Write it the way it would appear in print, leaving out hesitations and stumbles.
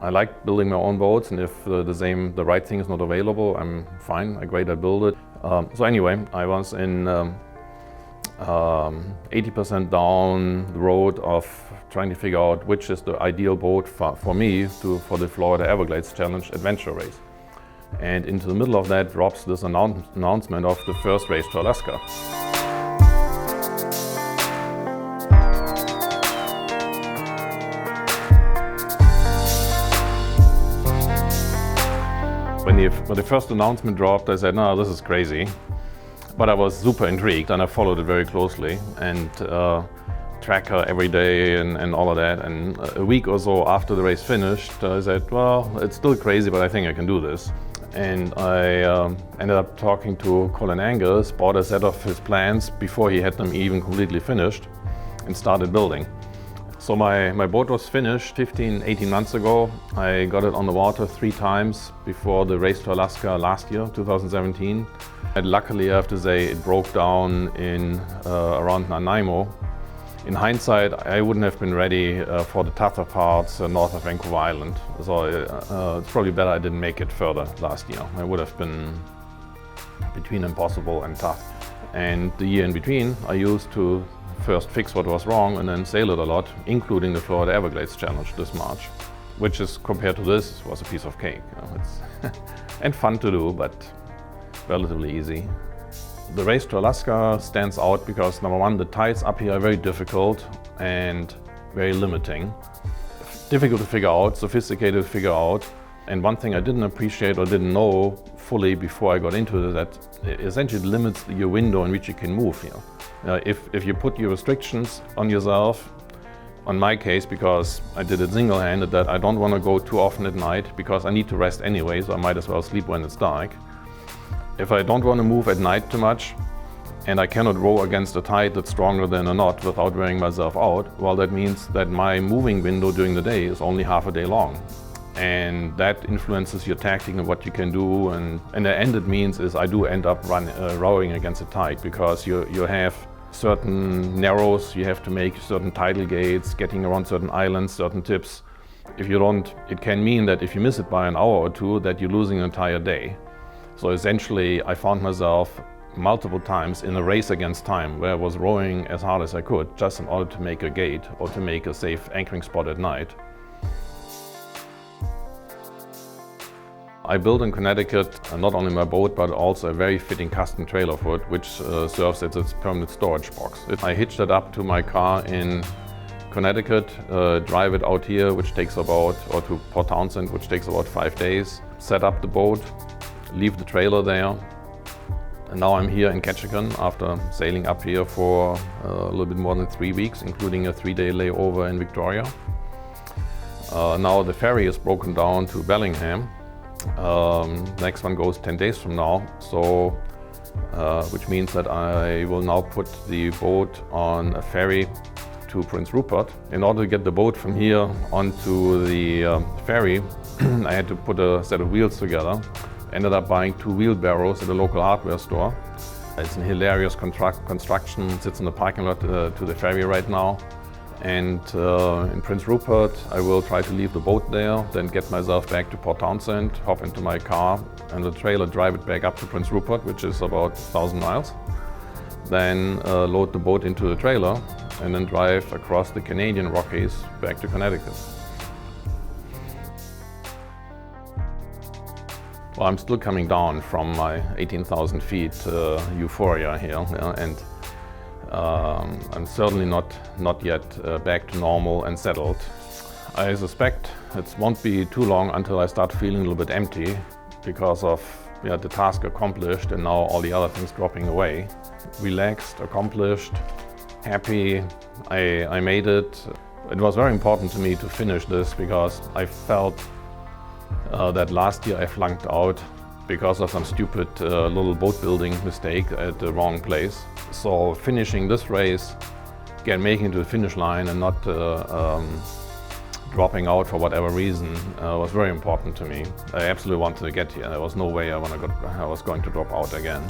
I like building my own boats, and if the right thing is not available, I'm fine, I build it. So anyway, I was in 80% down the road of trying to figure out which is the ideal boat for me for the Florida Everglades Challenge adventure race. And into the middle of that drops this announcement of the first race to Alaska. When the first announcement dropped, I said, no, this is crazy. But I was super intrigued, and I followed it very closely and tracker every day and all of that. And a week or so after the race finished, I said, well, it's still crazy, but I think I can do this. And I ended up talking to Colin Angus, bought a set of his plans before he had them even completely finished, and started building. So my boat was finished 18 months ago. I got it on the water 3 times before the race to Alaska last year, 2017. And luckily, I have to say, it broke down in around Nanaimo. In hindsight, I wouldn't have been ready for the tougher parts north of Vancouver Island. So it's probably better I didn't make it further last year. I would have been between impossible and tough. And the year in between, I used to first fix what was wrong and then sail it a lot, including the Florida Everglades Challenge this March, which is, compared to this, was a piece of cake. It's and fun to do, but relatively easy. The race to Alaska stands out because, number one, the tides up here are very difficult and very limiting. Difficult to figure out, sophisticated to figure out. And one thing I didn't appreciate or didn't know fully before I got into it is that it essentially limits your window in which you can move here. If you put your restrictions on yourself, on my case, because I did it single-handed, that I don't want to go too often at night because I need to rest anyway, so I might as well sleep when it's dark. If I don't want to move at night too much, and I cannot row against a tide that's stronger than a knot without wearing myself out, well, that means that my moving window during the day is only half a day long. And that influences your tactic and what you can do. And the end it means is I do end up rowing against a tide, because you have certain narrows, you have to make certain tidal gates, getting around certain islands, certain tips. If you don't, it can mean that if you miss it by an hour or two, that you're losing an entire day. So essentially, I found myself multiple times in a race against time, where I was rowing as hard as I could just in order to make a gate or to make a safe anchoring spot at night. I built in Connecticut not only my boat, but also a very fitting custom trailer for it, which serves as its permanent storage box. I hitched it up to my car in Connecticut, drive it out here, which takes about, or to Port Townsend, which takes about 5 days, set up the boat, leave the trailer there. And now I'm here in Ketchikan after sailing up here for a little bit more than 3 weeks, including a 3-day layover in Victoria. Now the ferry is broken down to Bellingham. Next one goes 10 days from now, so which means that I will now put the boat on a ferry to Prince Rupert. In order to get the boat from here onto the ferry, I had to put a set of wheels together. Ended up buying 2 wheelbarrows at a local hardware store. It's a hilarious construction, sits in the parking lot to the ferry right now. And in Prince Rupert, I will try to leave the boat there, then get myself back to Port Townsend, hop into my car and the trailer, drive it back up to Prince Rupert, which is about 1,000 miles. Then load the boat into the trailer and then drive across the Canadian Rockies back to Connecticut. Well, I'm still coming down from my 18,000 feet euphoria here, and I'm certainly not yet back to normal and settled. I suspect it won't be too long until I start feeling a little bit empty because of the task accomplished and now all the other things dropping away. Relaxed, accomplished, happy, I made it. It was very important to me to finish this because I felt that last year I flunked out because of some stupid little boat building mistake at the wrong place. So finishing this race, again making it to the finish line and not dropping out for whatever reason was very important to me. I absolutely wanted to get here. There was no way I was going to drop out again.